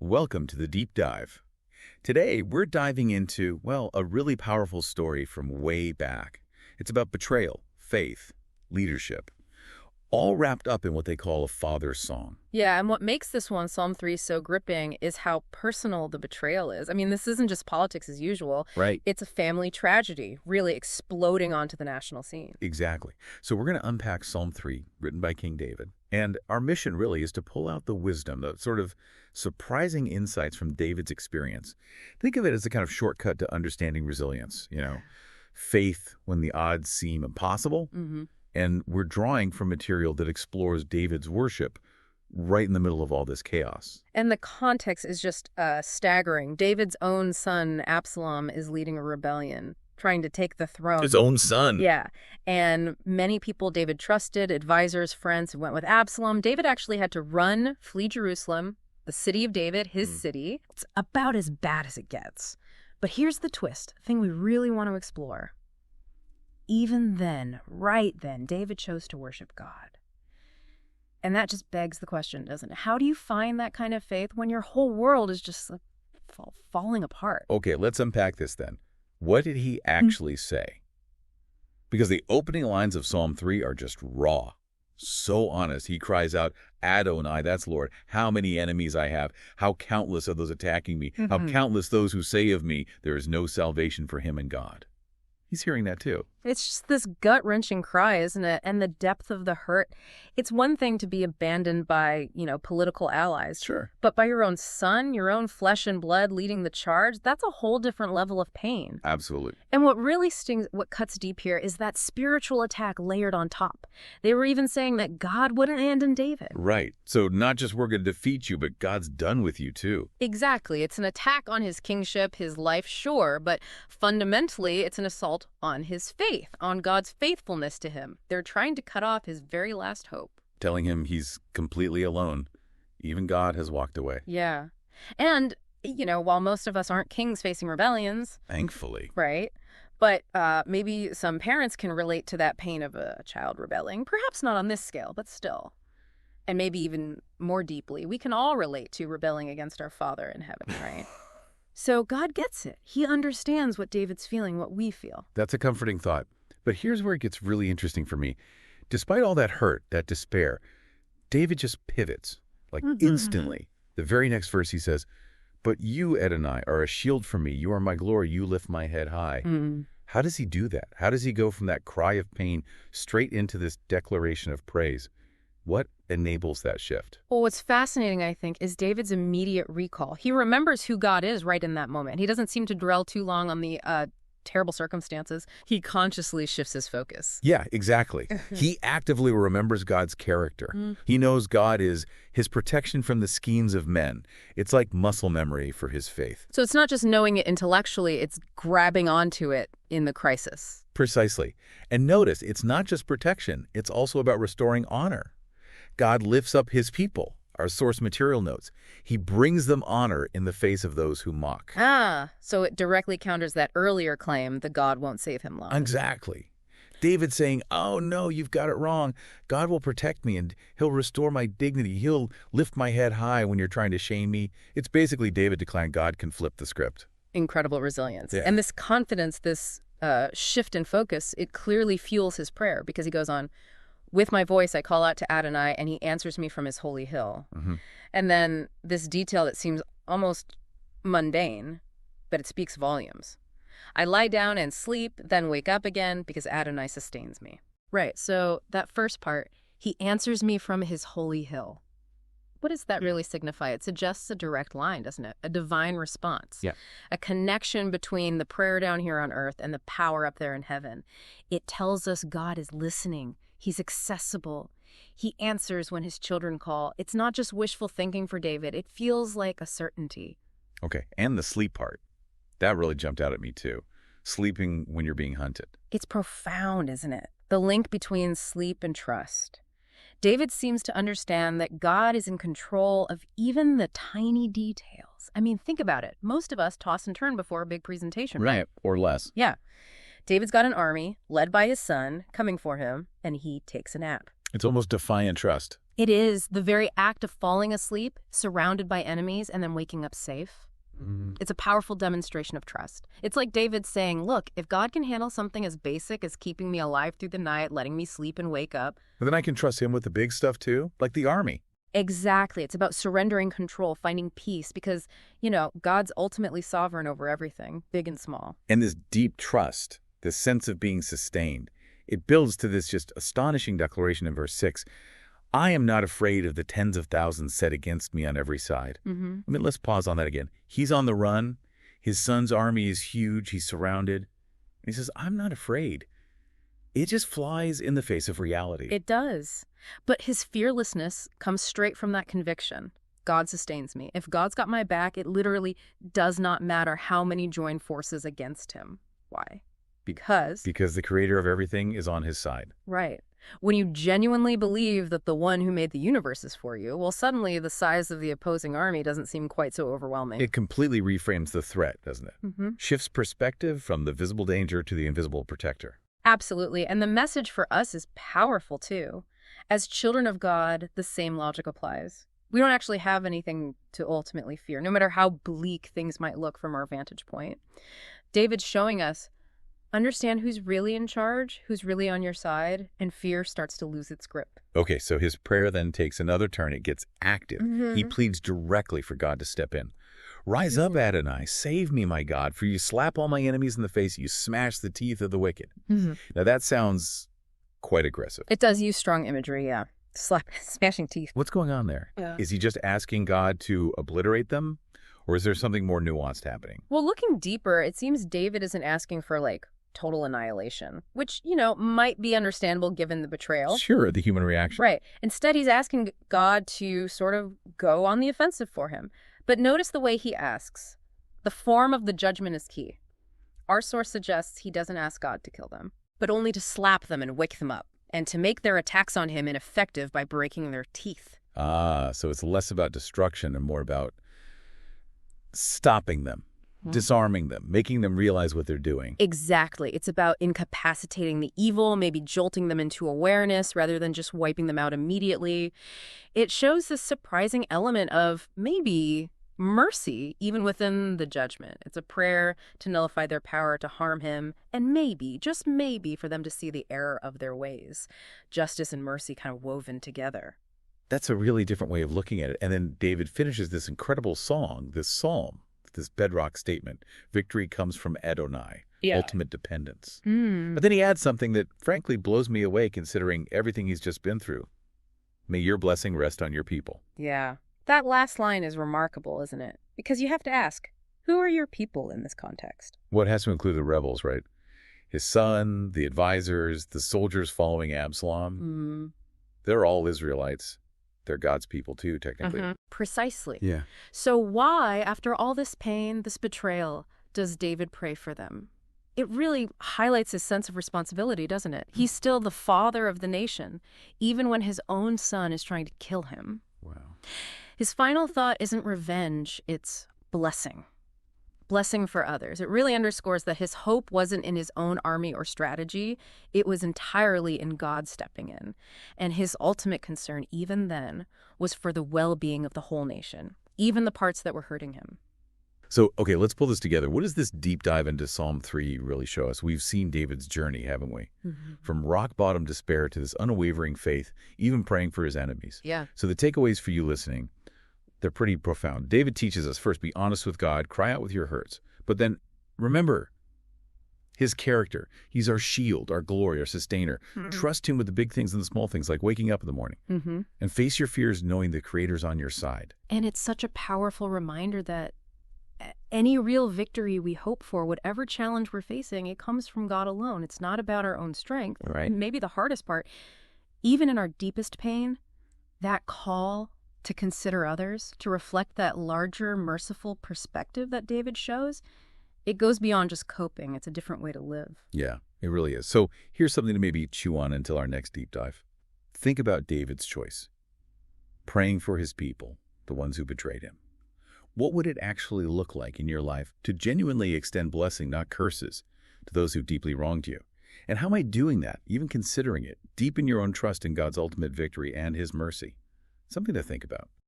Welcome to the Deep Dive. Today, we're diving into, well, a really powerful story from way back. It's about betrayal, faith, leadership, all wrapped up in what they call a father's song. Yeah, and what makes this one, Psalm 3, so gripping is how personal the betrayal is. I mean, this isn't just politics as usual. Right. It's a family tragedy, really exploding onto the national scene. Exactly. So we're going to unpack Psalm 3, written by King David. And our mission really is to pull out the wisdom, the sort of surprising insights from David's experience. Think of it as a kind of shortcut to understanding resilience, faith when the odds seem impossible. And we're drawing from material that explores David's worship right in the middle of all this chaos. And the context is just staggering. David's own son, Absalom, is leading a rebellion, trying to take the throne. His own son. Yeah. And many people David trusted, advisors, friends, who went with Absalom. David actually had to run, flee Jerusalem, the city of David, his city. It's about as bad as it gets. But here's the twist, the thing we really want to explore. Even then, right then, David chose to worship God. And that just begs the question, doesn't it? How do you find that kind of faith when your whole world is just like falling apart? Okay, let's unpack this then. What did he actually say? Because the opening lines of Psalm 3 are just raw. So honest. He cries out, Adonai, that's Lord, how many enemies I have. How countless are those attacking me. How countless those who say of me, there is no salvation for him in God. He's hearing that too. It's just this gut-wrenching cry, isn't it? And the depth of the hurt. It's one thing to be abandoned by, political allies. Sure. But by your own son, your own flesh and blood leading the charge, that's a whole different level of pain. Absolutely. And what really stings, what cuts deep here, is that spiritual attack layered on top. They were even saying that God wouldn't abandon David. Right. So not just we're going to defeat you, but God's done with you too. Exactly. It's an attack on his kingship, his life, sure, but fundamentally it's an assault on his faith, on God's faithfulness to him. They're trying to cut off his very last hope. Telling him he's completely alone. Even God has walked away. Yeah. And, while most of us aren't kings facing rebellions. Thankfully. Right. But maybe some parents can relate to that pain of a child rebelling. Perhaps not on this scale, but still. And maybe even more deeply, we can all relate to rebelling against our Father in heaven, right? So God gets it. He understands what David's feeling, what we feel. That's a comforting thought. But here's where it gets really interesting for me. Despite all that hurt, that despair, David just pivots, like instantly. The very next verse he says, but you, Adonai, are a shield for me. You are my glory. You lift my head high. How does he do that? How does he go from that cry of pain straight into this declaration of praise? What enables that shift? Well, what's fascinating, I think, is David's immediate recall. He remembers who God is right in that moment. He doesn't seem to dwell too long on the terrible circumstances. He consciously shifts his focus. Yeah, exactly. He actively remembers God's character. He knows God is his protection from the schemes of men. It's like muscle memory for his faith. So it's not just knowing it intellectually, it's grabbing onto it in the crisis. Precisely. And notice, it's not just protection. It's also about restoring honor. God lifts up his people, our source material notes. He brings them honor in the face of those who mock. So it directly counters that earlier claim that God won't save him long. Exactly. David saying, oh no, you've got it wrong. God will protect me and he'll restore my dignity. He'll lift my head high when you're trying to shame me. It's basically David declaring God can flip the script. Incredible resilience. Yeah. And this confidence, this shift in focus, it clearly fuels his prayer because he goes on, with my voice, I call out to Adonai, and he answers me from his holy hill. And then this detail that seems almost mundane, but it speaks volumes. I lie down and sleep, then wake up again because Adonai sustains me. Right, so that first part, he answers me from his holy hill. What does that really signify? It suggests a direct line, doesn't it? A divine response. Yeah. A connection between the prayer down here on earth and the power up there in heaven. It tells us God is listening. He's accessible. He answers when his children call. It's not just wishful thinking for David. It feels like a certainty. Okay, and the sleep part. That really jumped out at me too. Sleeping when you're being hunted. It's profound, isn't it? The link between sleep and trust. David seems to understand that God is in control of even the tiny details. I mean, think about it. Most of us toss and turn before a big presentation. Right, or less. Yeah. David's got an army, led by his son, coming for him, and he takes a nap. It's almost defiant trust. It is the very act of falling asleep, surrounded by enemies, and then waking up safe. It's a powerful demonstration of trust. It's like David saying, look, if God can handle something as basic as keeping me alive through the night, letting me sleep and wake up. But then I can trust him with the big stuff too, like the army. Exactly. It's about surrendering control, finding peace, because, God's ultimately sovereign over everything, big and small. And this deep trust, this sense of being sustained, it builds to this just astonishing declaration in verse 6. I am not afraid of the tens of thousands set against me on every side. Let's pause on that again. He's on the run. His son's army is huge. He's surrounded. And he says, I'm not afraid. It just flies in the face of reality. It does. But his fearlessness comes straight from that conviction. God sustains me. If God's got my back, it literally does not matter how many join forces against him. Why? Because the creator of everything is on his side. Right. When you genuinely believe that the one who made the universe is for you, well, suddenly the size of the opposing army doesn't seem quite so overwhelming. It completely reframes the threat, doesn't it? Shifts perspective from the visible danger to the invisible protector. Absolutely. And the message for us is powerful, too. As children of God, the same logic applies. We don't actually have anything to ultimately fear, no matter how bleak things might look from our vantage point. David's showing us, understand who's really in charge, who's really on your side, and fear starts to lose its grip. Okay, so his prayer then takes another turn. It gets active. He pleads directly for God to step in. Rise up, Adonai, save me, my God, for you slap all my enemies in the face, you smash the teeth of the wicked. Now that sounds quite aggressive. It does use strong imagery, yeah. Smashing teeth. What's going on there? Yeah. Is he just asking God to obliterate them? Or is there something more nuanced happening? Well, looking deeper, it seems David isn't asking for, total annihilation, which, might be understandable given the betrayal. Sure, the human reaction. Right. Instead, he's asking God to sort of go on the offensive for him. But notice the way he asks. The form of the judgment is key. Our source suggests he doesn't ask God to kill them, but only to slap them and wake them up, and to make their attacks on him ineffective by breaking their teeth. So it's less about destruction and more about stopping them. Disarming them, making them realize what they're doing. Exactly. It's about incapacitating the evil, maybe jolting them into awareness rather than just wiping them out immediately. It shows this surprising element of maybe mercy even within the judgment. It's a prayer to nullify their power to harm him, and maybe, just maybe, for them to see the error of their ways. Justice and mercy kind of woven together. That's a really different way of looking at it. And then David finishes this incredible song, this psalm, this bedrock statement. Victory comes from Adonai, ultimate dependence. But then he adds something that frankly blows me away considering everything he's just been through. May your blessing rest on your people. Yeah. That last line is remarkable, isn't it? Because you have to ask, who are your people in this context? Well, it has to include the rebels, right? His son, the advisors, the soldiers following Absalom. They're all Israelites. They're God's people too, technically. Precisely. Yeah. So why, after all this pain, this betrayal, does David pray for them? It really highlights his sense of responsibility, doesn't it? He's still the father of the nation, even when his own son is trying to kill him. Wow. His final thought isn't revenge, it's blessing. Blessing for others. It really underscores that his hope wasn't in his own army or strategy. It was entirely in God stepping in. And his ultimate concern, even then, was for the well-being of the whole nation, even the parts that were hurting him. So, okay, let's pull this together. What does this deep dive into Psalm 3 really show us? We've seen David's journey, haven't we? From rock-bottom despair to this unwavering faith, even praying for his enemies. Yeah. So the takeaways for you listening, they're pretty profound. David teaches us, first, be honest with God, cry out with your hurts. But then, remember his character. He's our shield, our glory, our sustainer. Trust him with the big things and the small things, like waking up in the morning. And face your fears knowing the Creator's on your side. And it's such a powerful reminder that any real victory we hope for, whatever challenge we're facing, it comes from God alone. It's not about our own strength. Right. Maybe the hardest part, even in our deepest pain, that call to consider others, to reflect that larger, merciful perspective that David shows, it goes beyond just coping. It's a different way to live. Yeah, it really is. So here's something to maybe chew on until our next deep dive. Think about David's choice. Praying for his people, the ones who betrayed him. What would it actually look like in your life to genuinely extend blessing, not curses, to those who deeply wronged you? And how might doing that, even considering it, deepen your own trust in God's ultimate victory and his mercy? Something to think about.